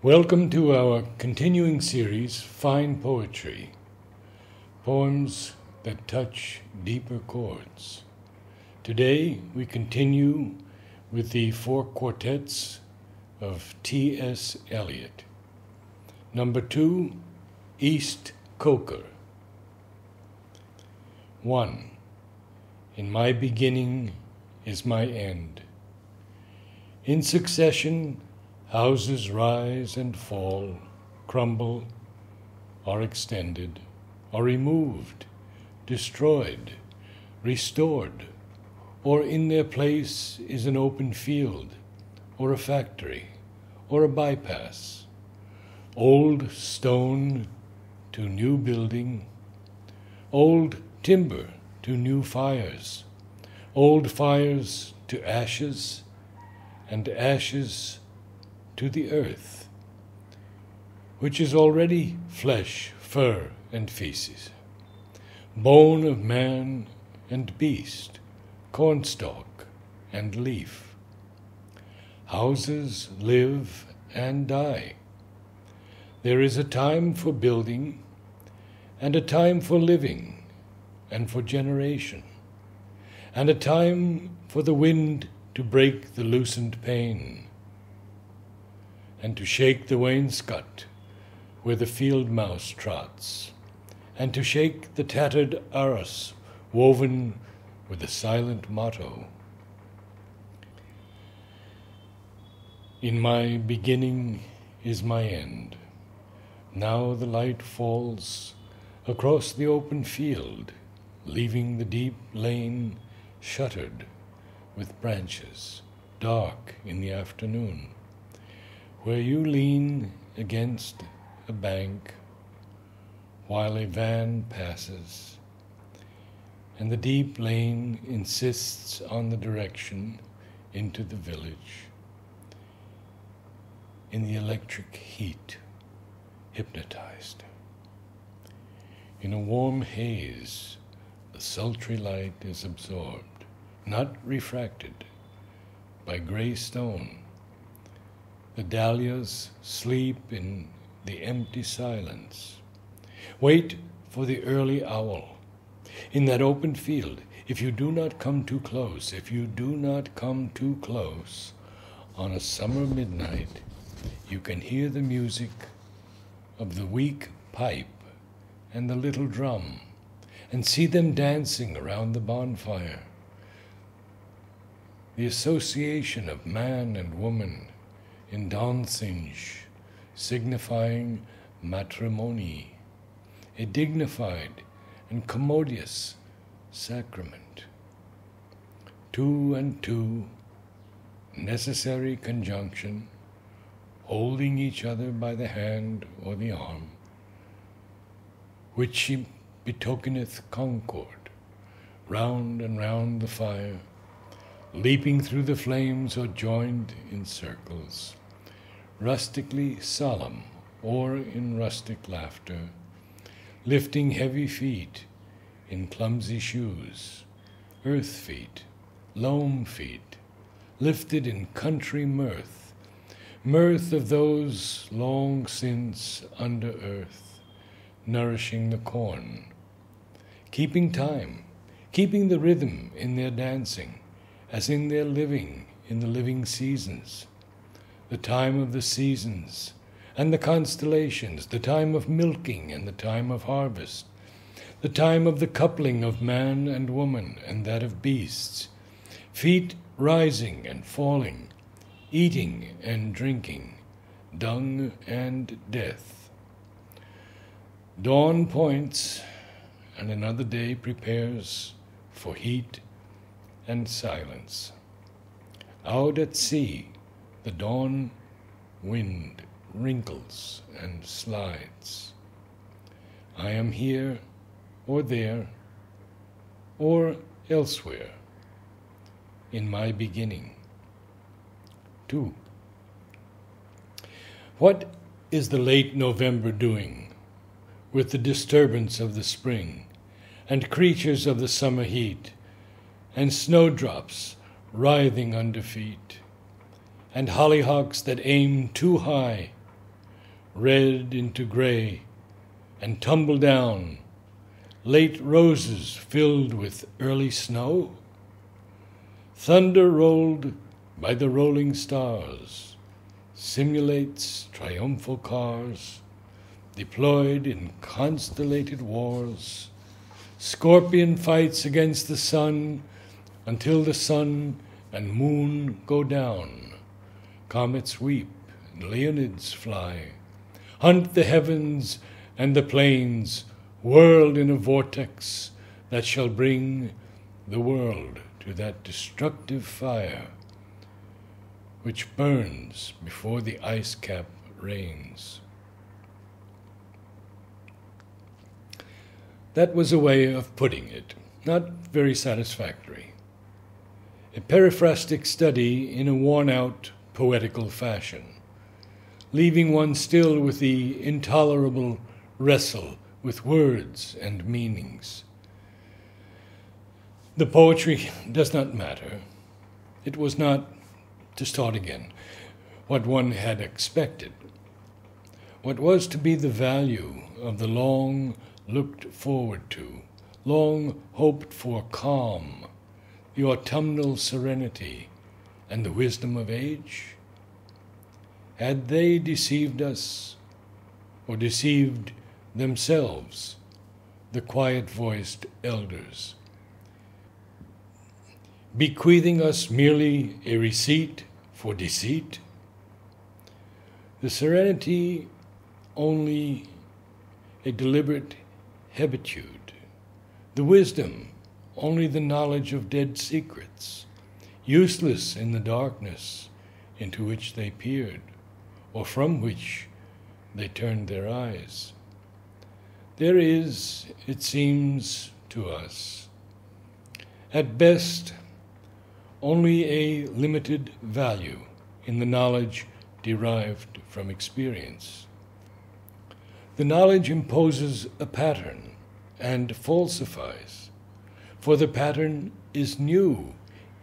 Welcome to our continuing series, Fine Poetry, poems that touch deeper chords. Today we continue with the four quartets of T.S. Eliot. Number 2, East Coker. 1. In my beginning is my end. In succession, houses rise and fall, crumble, are extended, are removed, destroyed, restored, or in their place is an open field, or a factory, or a bypass. Old stone to new building, old timber to new fires, old fires to ashes, and ashes to the earth, which is already flesh, fur, and feces, bone of man and beast, cornstalk and leaf. Houses live and die. There is a time for building, and a time for living, and for generation, and a time for the wind to break the loosened pane, and to shake the wainscot where the field mouse trots, and to shake the tattered arras woven with the silent motto, in my beginning is my end. Now the light falls across the open field, leaving the deep lane shuttered with branches, dark in the afternoon, where you lean against a bank while a van passes, and the deep lane insists on the direction into the village. In the electric heat, hypnotized. In a warm haze, the sultry light is absorbed, not refracted, by gray stone. The dahlias sleep in the empty silence. Wait for the early owl. In that open field, if you do not come too close, on a summer midnight, you can hear the music of the weak pipe and the little drum, and see them dancing around the bonfire. The association of man and woman in dancing, signifying matrimony, a dignified and commodious sacrament. 2 and 2, necessary conjunction, holding each other by the hand or the arm, which she betokeneth concord, round and round the fire, leaping through the flames or joined in circles, rustically solemn or in rustic laughter, lifting heavy feet in clumsy shoes, earth feet, loam feet, lifted in country mirth, mirth of those long since under earth, nourishing the corn, keeping time, keeping the rhythm in their dancing, as in their living in the living seasons, the time of the seasons and the constellations, the time of milking and the time of harvest, the time of the coupling of man and woman and that of beasts, feet rising and falling, eating and drinking, dung and death. Dawn points, and another day prepares for heat and silence. Out at sea, the dawn wind wrinkles and slides. I am here or there or elsewhere in my beginning. 2. What is the late November doing with the disturbance of the spring and creatures of the summer heat and snowdrops writhing under feet, and hollyhocks that aim too high red into gray, and tumble down, late roses filled with early snow? Thunder rolled by the rolling stars simulates triumphal cars, deployed in constellated wars. Scorpion fights against the sun until the sun and moon go down. Comets weep and Leonids fly, hunt the heavens and the plains, whirled in a vortex that shall bring the world to that destructive fire which burns before the ice cap rains. That was a way of putting it, not very satisfactory. A periphrastic study in a worn-out poetical fashion, leaving one still with the intolerable wrestle with words and meanings. The poetry does not matter. It was not, to start again, what one had expected. What was to be the value of the long looked forward to, long hoped for calm, the autumnal serenity, and the wisdom of age? Had they deceived us, or deceived themselves, the quiet-voiced elders, bequeathing us merely a receipt for deceit? The serenity only a deliberate habitude, the wisdom only the knowledge of dead secrets, useless in the darkness into which they peered, or from which they turned their eyes. There is, it seems to us, at best, only a limited value in the knowledge derived from experience. The knowledge imposes a pattern and falsifies, for the pattern is new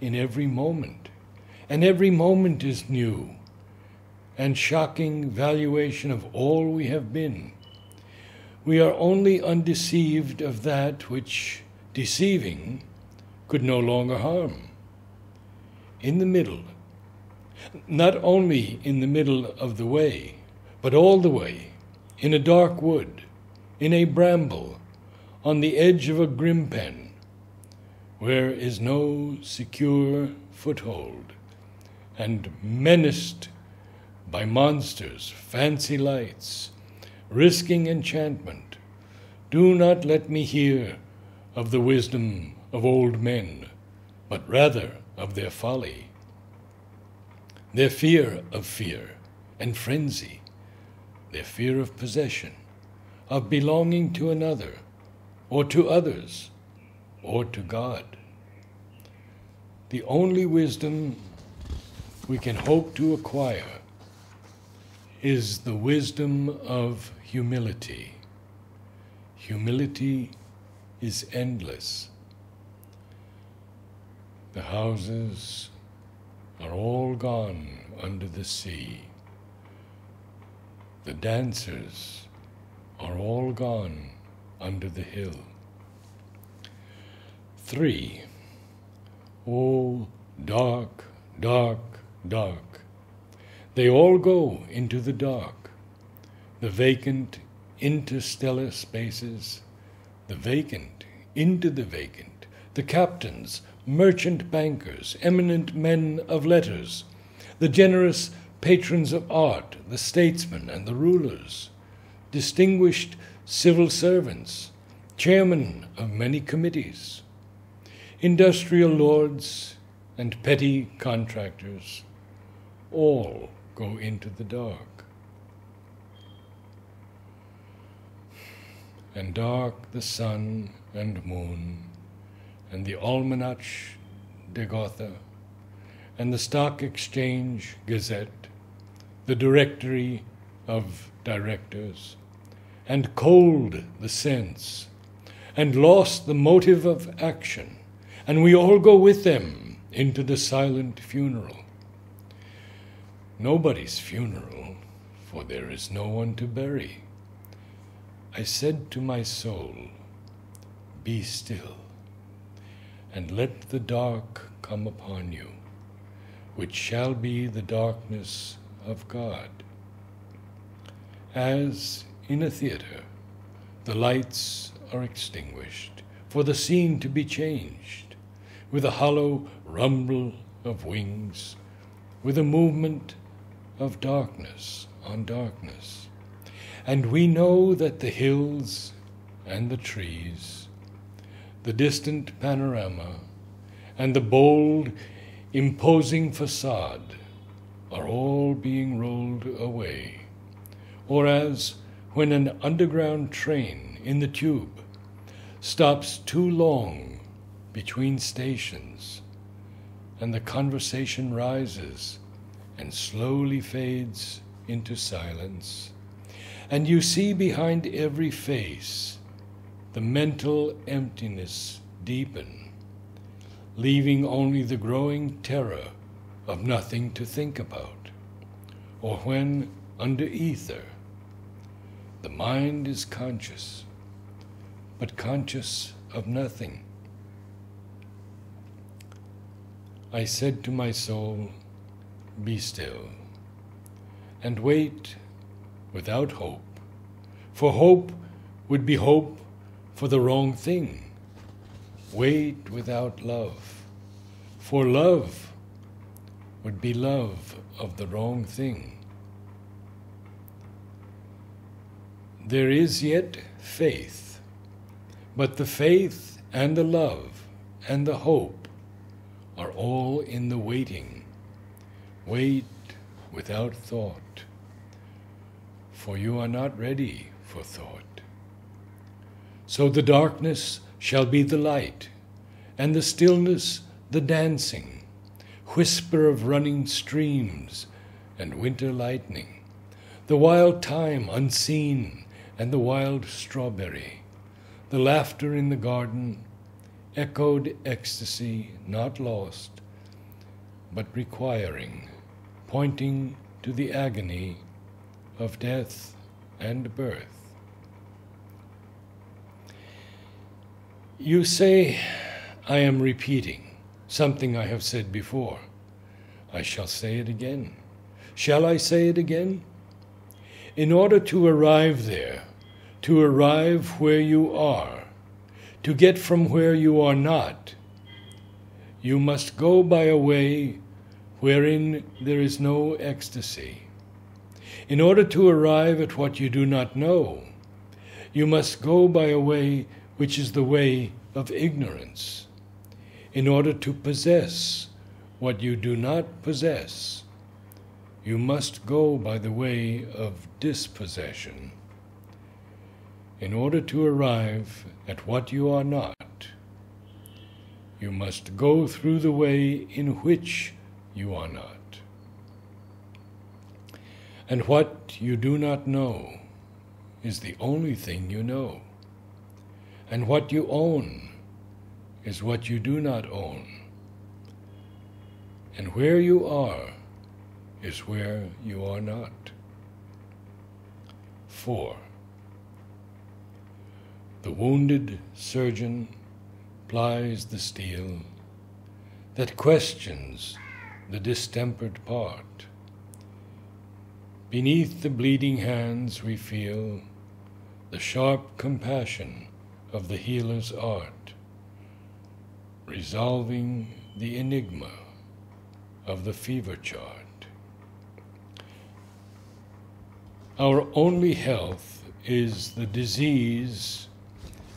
in every moment, and every moment is new, and shocking valuation of all we have been. We are only undeceived of that which, deceiving, could no longer harm. In the middle, not only in the middle of the way, but all the way, in a dark wood, in a bramble, on the edge of a grim pen, where is no secure foothold, and menaced by monsters, fancy lights, risking enchantment, do not let me hear of the wisdom of old men, but rather of their folly, their fear of fear and frenzy, their fear of possession, of belonging to another, or to others, or to God. The only wisdom we can hope to acquire is the wisdom of humility. Humility is endless. The houses are all gone under the sea. The dancers are all gone under the hill. 3. Oh, dark, dark, dark. They all go into the dark. The vacant interstellar spaces, the vacant into the vacant, the captains, merchant bankers, eminent men of letters, the generous patrons of art, the statesmen and the rulers, distinguished civil servants, chairmen of many committees, industrial lords and petty contractors, all go into the dark. And dark the sun and moon, and the Almanach de Gotha, and the Stock Exchange Gazette, the Directory of Directors, and cold the sense, and lost the motive of action, and we all go with them into the silent funeral. Nobody's funeral, for there is no one to bury. I said to my soul, be still, and let the dark come upon you, which shall be the darkness of God. As in a theater, the lights are extinguished, for the scene to be changed, with a hollow rumble of wings, with a movement of darkness on darkness. And we know that the hills and the trees, the distant panorama, and the bold, imposing facade are all being rolled away, or as when an underground train in the tube stops too long between stations, and the conversation rises and slowly fades into silence, and you see behind every face the mental emptiness deepen, leaving only the growing terror of nothing to think about, or when, under ether, the mind is conscious, but conscious of nothing. I said to my soul, be still, and wait without hope, for hope would be hope for the wrong thing. Wait without love, for love would be love of the wrong thing. There is yet faith, but the faith and the love and the hope are all in the waiting. Wait without thought, for you are not ready for thought. So the darkness shall be the light, and the stillness the dancing, whisper of running streams and winter lightning, the wild thyme unseen and the wild strawberry, the laughter in the garden, echoed ecstasy not lost, but requiring, pointing to the agony of death and birth. You say, I am repeating something I have said before. I shall say it again. Shall I say it again? In order to arrive there, to arrive where you are, to get from where you are not, you must go by a way wherein there is no ecstasy. In order to arrive at what you do not know, you must go by a way which is the way of ignorance. In order to possess what you do not possess, you must go by the way of dispossession. In order to arrive at what you are not, you must go through the way in which you are not. And what you do not know is the only thing you know. And what you own is what you do not own. And where you are is where you are not. 4. The wounded surgeon plies the steel that questions the distempered part. Beneath the bleeding hands we feel the sharp compassion of the healer's art, resolving the enigma of the fever chart. Our only health is the disease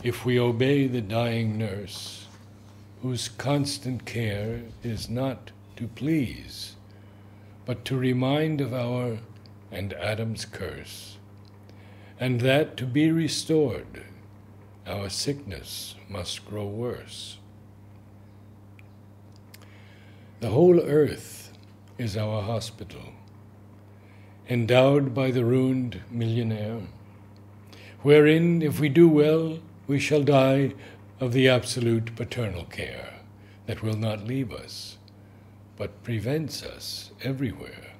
if we obey the dying nurse, whose constant care is not to please, but to remind of our and Adam's curse, and that to be restored, our sickness must grow worse. The whole earth is our hospital, endowed by the ruined millionaire, wherein, if we do well, we shall die of the absolute paternal care that will not leave us, but prevents us everywhere.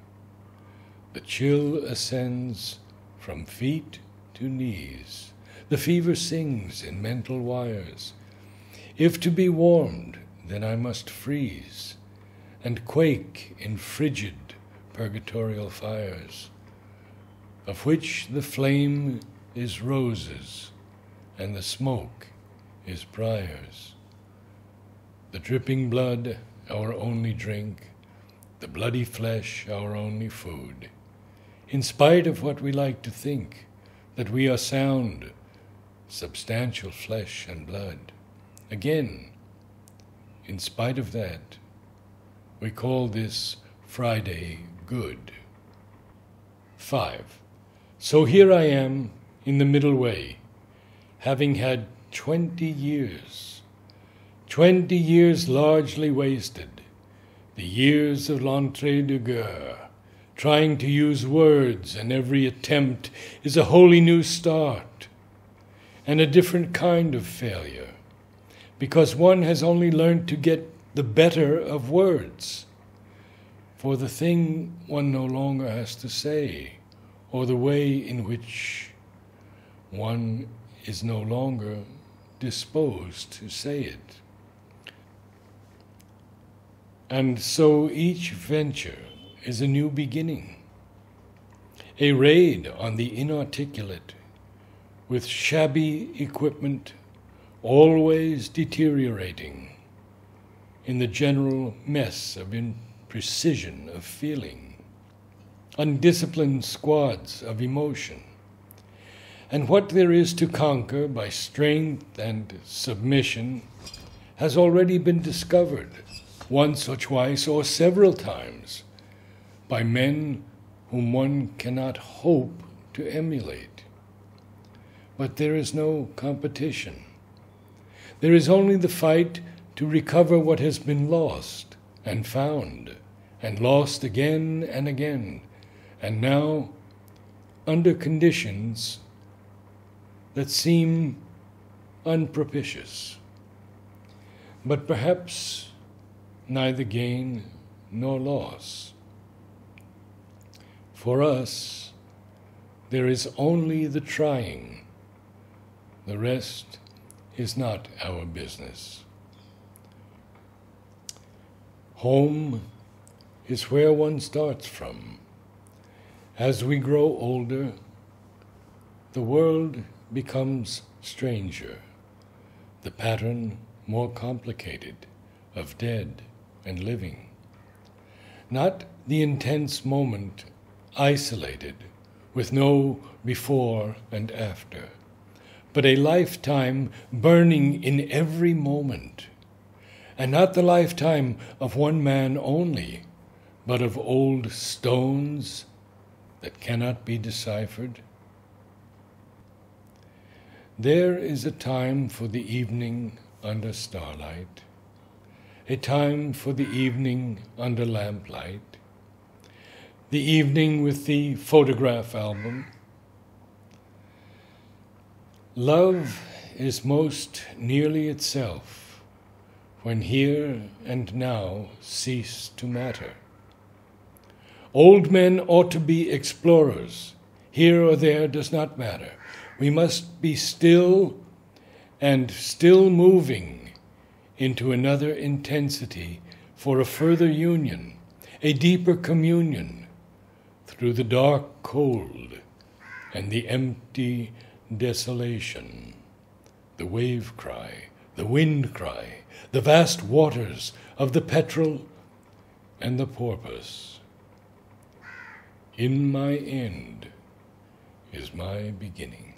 The chill ascends from feet to knees. The fever sings in mental wires. If to be warmed, then I must freeze, and quake in frigid purgatorial fires, of which the flame is roses, and the smoke is briars. The dripping blood, our only drink, the bloody flesh, our only food. In spite of what we like to think, that we are sound, substantial flesh and blood. Again, in spite of that, we call this Friday good. 5. So here I am in the middle way, having had 20 years largely wasted, the years of l'entre-deux-guerres, trying to use words, and every attempt is a wholly new start, and a different kind of failure, because one has only learned to get the better of words, for the thing one no longer has to say, or the way in which one is no longer disposed to say it. And so each venture is a new beginning, a raid on the inarticulate, with shabby equipment always deteriorating in the general mess of imprecision of feeling, undisciplined squads of emotion. And what there is to conquer by strength and submission has already been discovered once or twice or several times by men whom one cannot hope to emulate. But there is no competition. There is only the fight to recover what has been lost and found, and lost again and again, and now under conditions that seem unpropitious. But perhaps neither gain nor loss. For us, there is only the trying. The rest is not our business. Home is where one starts from. As we grow older, the world becomes stranger, the pattern more complicated of dead and living. Not the intense moment isolated with no before and after, but a lifetime burning in every moment, and not the lifetime of one man only, but of old stones that cannot be deciphered. There is a time for the evening under starlight, a time for the evening under lamplight, the evening with the photograph album. Love is most nearly itself when here and now cease to matter. Old men ought to be explorers. Here or there does not matter. We must be still and still moving into another intensity for a further union, a deeper communion through the dark cold and the empty desolation, the wave cry, the wind cry, the vast waters of the petrel and the porpoise. In my end is my beginning.